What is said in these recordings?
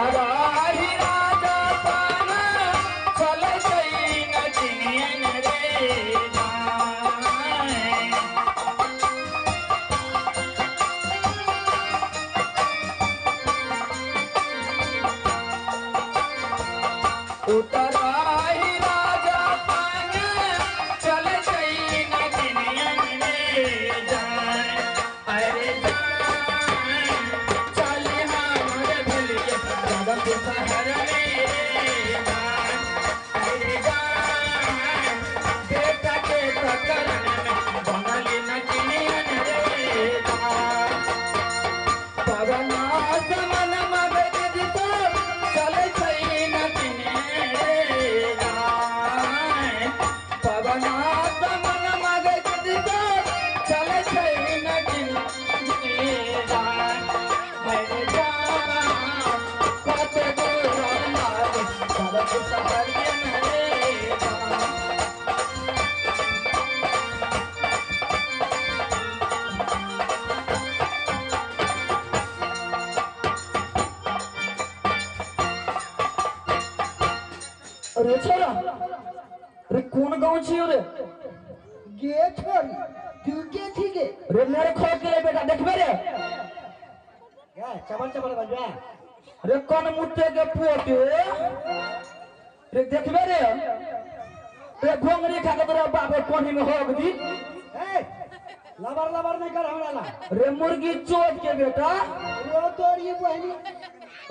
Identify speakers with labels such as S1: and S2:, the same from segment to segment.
S1: उतारा ही राजा पाना चल गई नचनियन रे उतारा ही राजा पाना चल गई नचनियन रे जान अरे अरे छोरा अरे कौन गाँव छियो रे
S2: गे छोरी तू के थी गे
S1: रे मेरे खो के रे बेटा देखबे रे
S2: गे चबल चबल बजवा
S1: रे कौन मुट्टे के पोटे रे देखबे रे रे घोंगरी खा के तोरा बाप कोनी में होग दी
S2: ए लबर लबर नहीं कर हमरा ला
S1: रे मुर्गी चोट के बेटा
S2: रो तोरी बहनी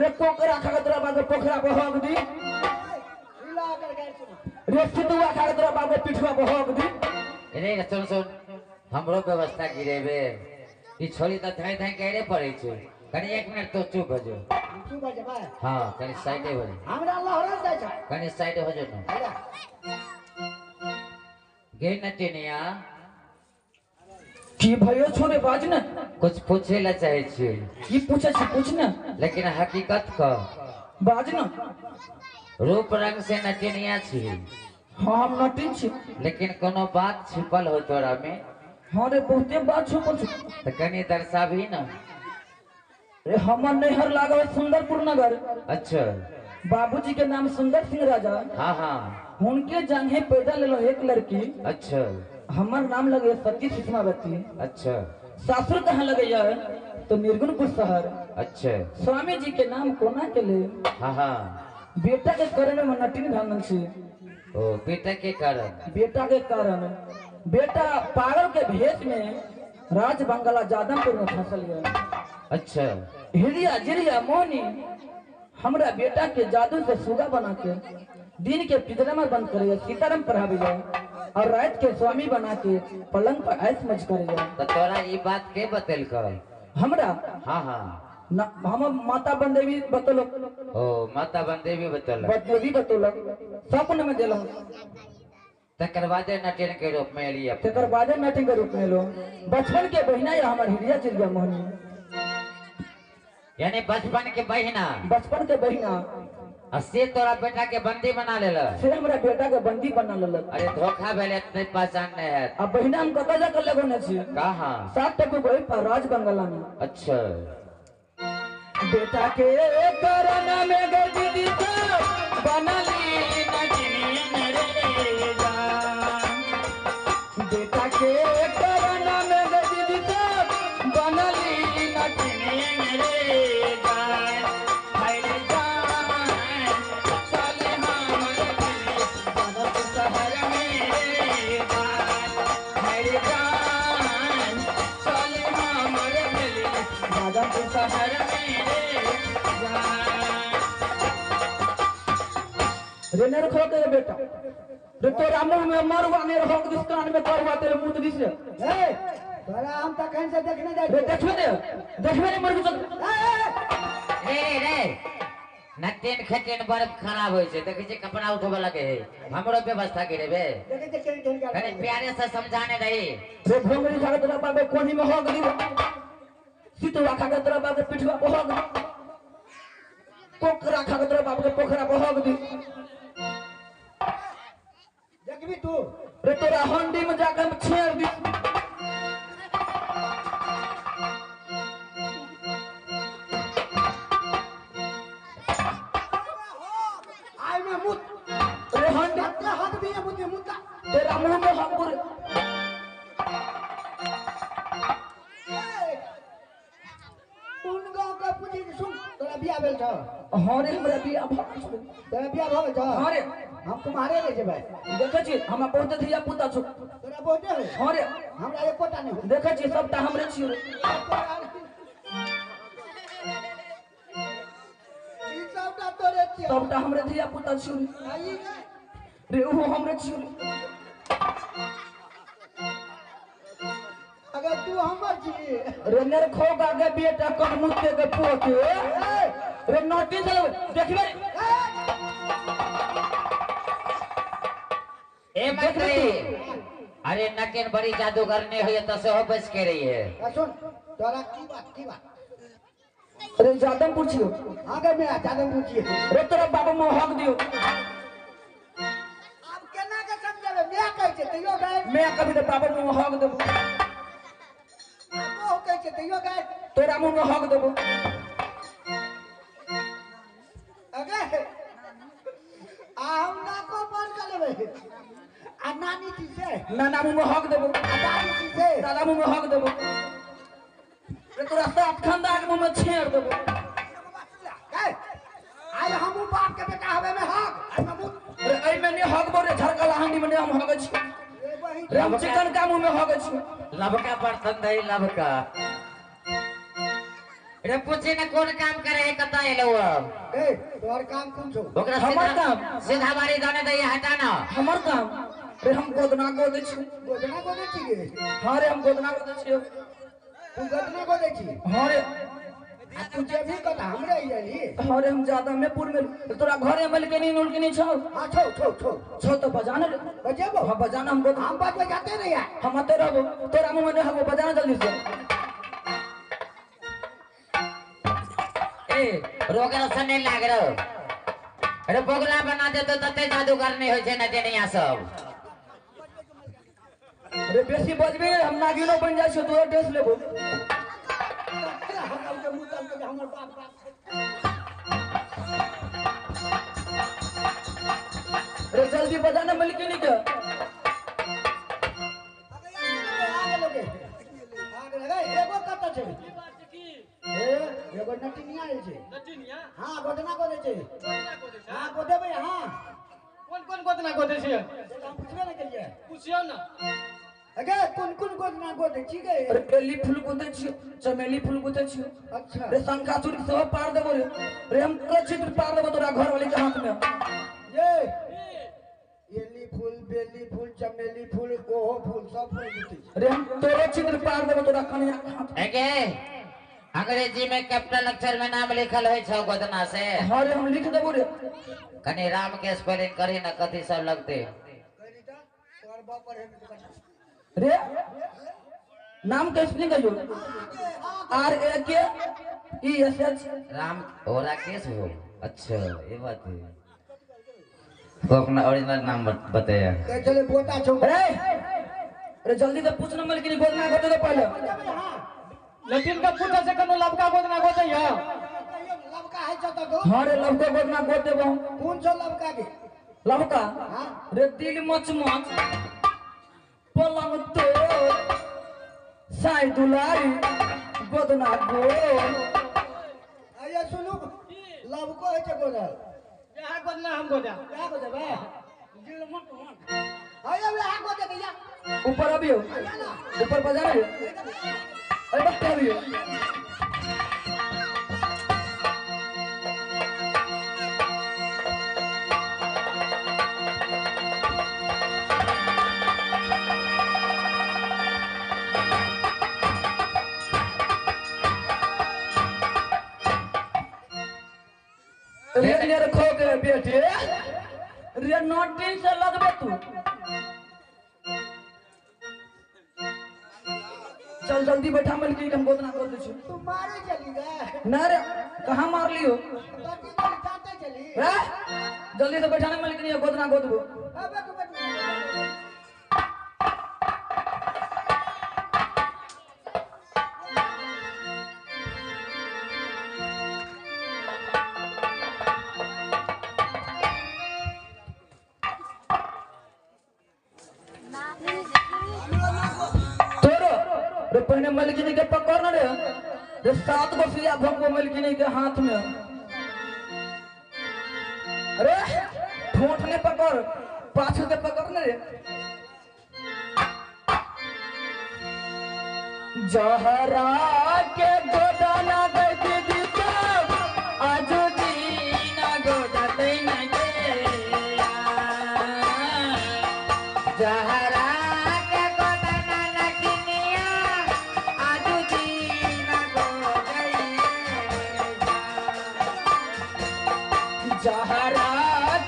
S1: रे कोकरा खा के तोरा बाप पोखरा पे होग दी
S2: ला कर गए सुना
S1: रे सितुआ खा के तोरा बाप पिठवा पे होग दी
S3: रे सुन सुन हमरो व्यवस्था गिरेबे ई छोरी त धाई धाई कहरे पड़े छै कनी 1 मिनट तो चुप हो जो
S2: तू बजवा
S3: हां कनी साइड हो जा
S2: हमरा लहरा जाय छ
S3: कनी साइड हो जो न गे नचनिया
S1: की भयो छोरे बाज न
S3: कुछ पूछे ला चाहे छी
S1: की पूछे छी पूछ न
S3: लेकिन हकीकत का
S1: बाज न
S3: रूप रंग से नचनिया छी
S1: हां हम नटी छी
S3: लेकिन कोनो बात छिपल हो तोरा में
S1: हां रे बहुते बात छुपल छ
S3: त कनी दर्शाबी न
S1: रे हमर नैहर लागल सुंदरपुर नगर
S3: अच्छा
S1: बाबूजी के नाम सुंदर सिंह राजा
S3: हां हां
S1: उनके जंगे पैदा लेलो एक लड़की
S3: अच्छा
S1: हमर नाम लगे सती सुषमावती
S3: अच्छा
S1: सासुर कहाँ लगे यार तो निर्गुणपुर शहर
S3: अच्छा
S1: स्वामी जी के नाम कोना के ले
S3: हां हां
S1: बेटा के कारण में नटिन भांगल छी
S3: ओ बेटा के कारण
S1: बेटा के कारण बेटा पागल के भेष में राज बंगला जादमपुर में फंसल गया
S3: अच्छा
S1: हिरिया जिरिया मोनी हमरा बेटा के जादू से सुगा बना के दिन के पिंजरा में बंद करे सीताराम पढ़ावे जाए और रात के स्वामी बना के पलंग पर ऐश मच करे जाए
S3: तो तोरा ये बात के बतल कर
S1: हमरा
S3: हाँ हाँ
S1: हम माता बंदेवी बतलो
S3: ओ माता बंदेवी बतल
S1: बंदेवी बतलो सपन में देलो
S3: तकर बादे नटिन के रूप में लिया
S1: तकर बादे नटिन के रूप में लो बचपन के बहिना या हमर हिरिया चिड़िया मोहनी
S3: यानी बचपन के बहिना
S1: बचपन के बहिना
S3: से तोरा बेटा के बंदी बना ले
S1: से हमरा बेटा के बंदी बना लेलक
S3: अरे धोखा भेले नहीं पहचान नहीं है
S1: अब बहिना हम कतऽ जाकर लगोने छी
S3: कहाँ
S1: 7 टको गई पर राज बंगला में
S3: अच्छा
S1: बेटा के कारण में गदी बनली नचनियन रे जान बेटा के कारण में गदी बनली नचनियन रे जान हाय रे जान चले हमर दिल शहर में रे जान हाय रे जान चले हमर दिल शहर में रे नर खो के बेटा रे तोरा मुंह में मरवा ने रहो किस कान में करवा तेरे मुंह दिस
S2: ए तोरा हम त कहीं से देखने जाय
S1: रे देखबे रे मर के
S3: रे रे नटेन खटेन बड़ खराब होय छै देखै छै कपड़ा उठबे लगे है हमरो व्यवस्था के रे
S2: देखे देखे केन
S3: अरे प्यारे से समझाने रही
S1: रे भोंगरी खा के तोरा बाबे कोनी में हो गई सीतवा खा के तोरा बाबे पिठवा पे हो गई पोखरा खा के तोरा बाबे पोखरा पे हो गई
S2: देखबी तू
S1: रे तोरा हंडी में जाके हम छेड़ दी
S2: क्या हाथ भी है मुझे मुद्दा
S1: तेरा मुंह में हक बुरे
S2: उन गांव का पूछी सुन तोरा बिया भेल छ
S1: हरे हमरा बिया भाग
S2: तोरा बिया भऽ गेल छ
S1: हरे
S2: हम तुम्हारे ले जेबै
S1: देखे छी हमरा बहुत धिया पुता छु
S2: तोरा बहुते हो
S1: हरे
S2: हमरा एकोटा नहीं हो
S1: देखे छी सबटा हमरे छियो
S2: ई सबटा तोरे छियै
S1: सबटा हमरे धिया पुता छियो
S2: आई
S1: रे वो हमरे छियो
S2: अगर तू हमर छी
S1: रे मेरे खोगा के बेटा कर मुत्ते के पोते रे नोटी चलो देखबे
S3: ए मंत्री अरे नकेन बड़ी जादूगर ने होय त से हो बच के रही है
S2: सुन तोरा की बात
S1: रे जादम पूछियो
S2: आगे में ज्यादा पूछिए
S1: रे तोरा बाबा मो हक दियो
S2: अब केना के समझाबे मैं कहै छै तैयो गए
S1: मैं कभी तो बाबा मो हक देबो
S2: वो कहै छै तैयो गए
S1: तोरा मुंह में हक देबो
S2: अगे हम ना को बंद कर लेबै आ नानी जी से
S1: नाना मुंह में हक देबो
S2: आ दादी जी से
S1: दादा मुंह में हक देबो रे तोरा सात खंदा के मुंह में छेड़ देबो
S2: आज हम बाप के बेटा हवे में हक
S1: रे एई में ने हक बोरे झरकला हांडी में ने हम हक छी रे हम चिकन का मुंह में हक छी
S3: लबका बर्तन दई लबका रे पूछे ना कौन काम करे है कता एलो अब
S2: ए तोर काम कोन छौ
S3: ओकरा
S1: हमर
S3: सीधा
S1: काम।
S3: सीधा बारी जाने दई हटा ना
S1: हमर काम रे हम गोदना गोदे छी
S2: गोदना गोदे छी गे
S1: हां रे हम गोदना गोदे छी
S2: तू गोदना गोदे छी
S1: हां रे
S2: आ तू जे भी कत हमरे आइली
S1: हां रे हम ज्यादा में पुर में तोरा घरे में के नहीं उनके नहीं छौ
S2: हां छौ
S1: छौ तो बजाना रे
S2: बजेबो
S1: हां बजाना हम गोदना
S2: हम बात बजाते नहीं है
S1: हम आते रहबो तोरा मुंह में हक बजाना जल्दी से
S3: ए रोकरा से नहीं लाग रहो अरे बोगला बना दे तो तते जादूगर नहीं होय छै ना देनिया सब
S1: रे बेसी बजबे हम नागिनो बन जाय छौ तोरा ड्रेस लेबो
S2: हम के मुंह तल के हमर बाप
S1: रे जल्दी बजाना मलकी नहीं के
S2: आगे लगे एगो कत छै ए एगो नटिनिया आइल छै
S4: नटिनिया
S2: हां गोदना गोदे छै
S4: गोदना गोदे छै
S2: हां गोदेबै हां
S4: कोन गोदना गोदे छै
S2: हम पूछबे न केलिए
S4: पूछियो ना
S2: अगे कोन गोदना गोदे छी गे
S1: रे बेली फूल गुथे छियो चमेली फूल गुथे छियो
S2: अच्छा
S1: रे शंखा चूड़ी सब पार देबो रे हम पूरा चित्र पार देबो तोरा घर वाले के हाथ में
S2: ये येली फूल बेली फूल चमेली फूल ओहो फूल सब फूल जीते
S1: रे हम तोरे चित्र पार देबो तोरा कन्या के हाथ में
S3: एके अंग्रेजी में कैपिटल अक्षर में नाम लिखल है छौ गोदना से
S1: हां रे हम लिख देबो रे
S3: कनी राम के स्पेलिंग करी ना कथी सब लगते
S2: करीता तोर बाप पर है
S1: रे नाम के स्पेलिंग कहियो आर ए के ई एस एच
S3: राम हो राकेश हो अच्छा ये बात है तो अपना ओरिजिनल नाम बताया
S2: के चले बोटा छौ
S1: रे जल्दी से पूछना मल कि गोदना गोदे दे पहले
S2: हां
S4: लटिन का पूछा से कनो लबका गोदना गोदे या
S2: लबका है छ त गो
S1: हां रे लबका गोदना गोद देबो
S2: कौन छौ लबका के
S1: लबका
S2: हां
S1: रे दिल मच मच पलंग तो साई दुलारी गोदना गो
S2: आया सुनु लबको है छ गोदल
S4: यहाँ गोदना हम गोदा
S2: क्या गोदे बे दिल मत आया वे आ गोदे भैया
S1: ऊपर अबियो ऊपर बजा रे अरे बस अबियो रे रखो के बेटे रे नोटिन से लगबे तू चल जल्दी बैठा मिल के हम गोदना कर दे छी
S2: तू मारे चली गए
S1: ना रे कहां मार लियो
S2: बाकी तो जाते चली
S1: हैं जल्दी से बैठा मिल के गोदना गोदबो
S2: अबे तू बैठ
S1: पहले मलकिनी के पकड़ न रे 7 गो सुइया भोंको मलकिनी के हाथ में। अरे ठोंठ ने पकड़, पाछू से पकड़ न रे। जहरा के गोदाना दैती दिता आज दीना गोदा दैना गे।
S3: जहरा के गोदाना नकिनिया आज दीना गोदैया।
S1: जहरा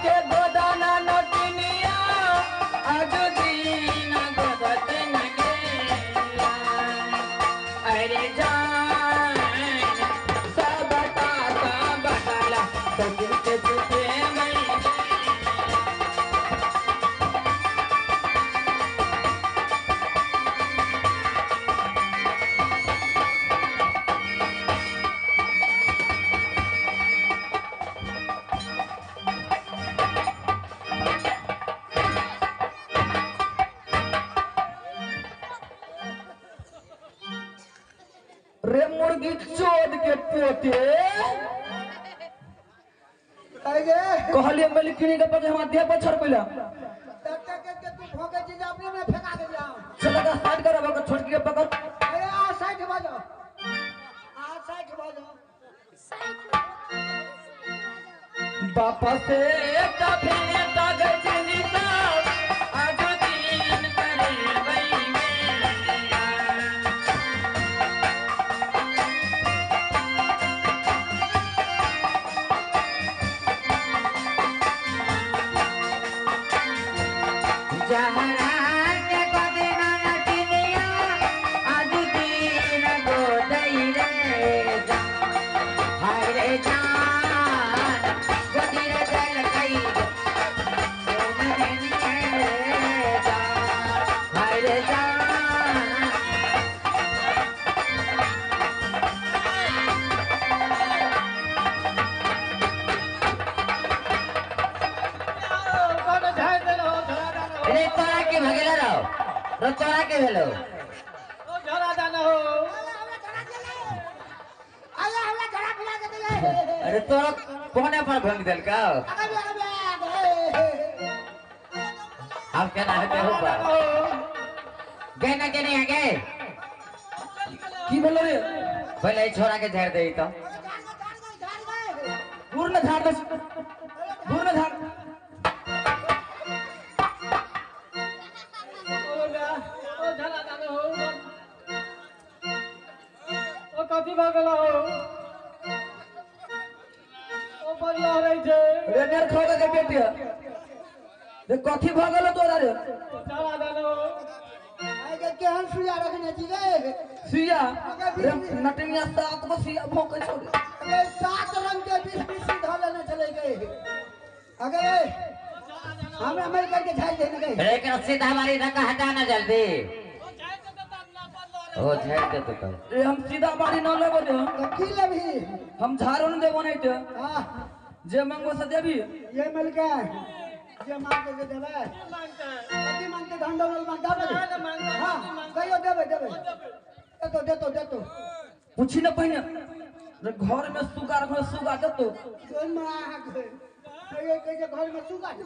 S1: के गोदाना नटिनिया आज दीना गोदा दैना गे। अरे जान सब टाका बदला तो किसके तुझे मैं रे मुर्गी चोद के पोते
S2: आगे
S1: कहलिए मलिकिनी के पजे हम देह पर छड़ पइला।
S2: डॉक्टर के तू भोगे चीज अपने में फेंका दे जा।
S1: चल का स्टार्ट कर अब छोटकी के पकड़।
S2: अरे आ साइड बाजो, आ साइड बाजो।
S1: बापा से कभी नेता गई जिंदगी आज दिन करे वही
S3: जहरा के गोदाना नकिनिया आज दीना गोदैया। हाय रे जान गोदी रे गल कई हाय रे जान।
S4: कौन झाड़ देलो झड़ा दाना हो।
S3: रे तोरा के भगेला रहो रो तोरा के भेलो।
S4: ओ झड़ा दाना हो।
S2: आया हमरा घड़ा फुला के दे।
S3: अरे तोरा कोने पर भंग देल का अब क्या ना है तेरे ऊपर गए ना के नहीं आगे
S1: की बोल रे
S3: पहले छोरा के झाड़ दे तो
S1: दूर न झाड़ दे, दूर न झाड़।
S4: ओ झड़ा दाना हो। ओ कथी भ गेलो हो। ओ बढ़िया रही छे।
S1: रे नेर खो के बेटी रे कथी भ गेल तोरा रे
S4: झड़ा दाना हो।
S2: आगे केहन सुइया रखने छी गे।
S1: सुइया रे नटनिया 7 गो सुइया भोंके छोड़े।
S2: अगे 7 रंग के 20 धो लेने चले गए। अगे हमरा मिल करके झाड़ देने गए।
S3: लेकिन सीधा हमारी रंग हटा ना जल्दी ओ झाड़ दे तो
S1: रे हम सीधा बाड़ी न लेबो रे,
S2: तो की लेबी?
S1: हम झाड़ो न देबो नहीं तो
S2: हां
S1: जे मंगो से देबी।
S2: ये मिल के जे मांग के देबे।
S4: मांगता है।
S2: कति मांगते धंधो न मांगता
S4: ना
S2: देबे।
S4: मांगता है,
S2: हां
S4: नहीं मांगता।
S2: कहियो देबे देबे। दे तो
S1: पूछी न पहिने रे घर में सुगा रखो सुगा देतो।
S2: कोई मांग ये के घर में सुगा है।
S4: नहीं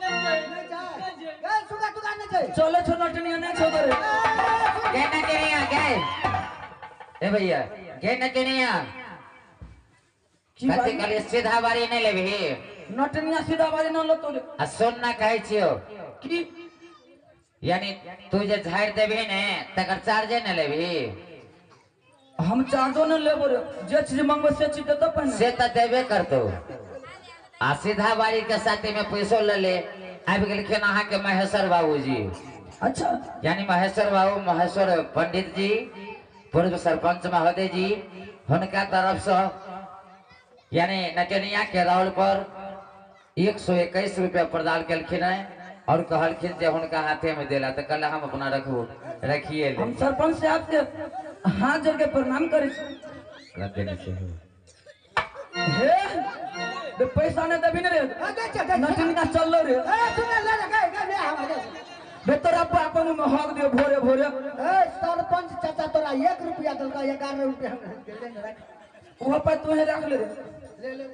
S4: नहीं
S2: नहीं जाए।
S4: नहीं
S2: ए सुगा नहीं जाए।
S1: चले छो नटनिया नहीं छो रे।
S3: गए ना के नहीं आ गए ए भैया गए ना के नहीं आ
S1: की
S3: कथी
S1: बात
S3: कहलिए सीधा बारी नहीं लेबी
S1: नटनिया सीधा बाड़ी न लतो रे
S3: आ सुन ना कहै छियो
S1: की
S3: यानी तू जे झाड़ देबी ने तकर चार्जे न लेबी
S1: हम चार्जो न लेबो रे, जे चीज मंगबे से चीज देतो पहिने।
S3: से तो देबे करतो आ सीधा बारी के साथे में पैसो ले ले आबि गेलखिन अहाँ के महेश्वर बाबूजी।
S1: अच्छा
S3: यानी महेश्वर बाबू महेश्वर पंडित जी पूर्व सरपंच महोदय जी हुनका तरफ से यानी नचनिया के राउल पर 121 रुपया प्रदान केलखिन है और कहलखिन जे हुनका हाथे में देला तो कल हम अपना रखू रखिए ले
S1: हम सरपंच साहब के हाथ जोड़ के प्रणाम करे छी।
S3: रख देने से हो।
S1: हे रे पैसा ने देबी न रे
S2: दे
S1: नटनिया चल लो रे।
S2: ए सुन ले गए ले हमारे
S1: बेतरा अपन में हक दे भोरे भोरे
S2: ए सरपंच चाचा तोरा 1 रुपया दलका 11 रुपया हम दे दे
S1: वहां पर तू रख ले
S2: ले ले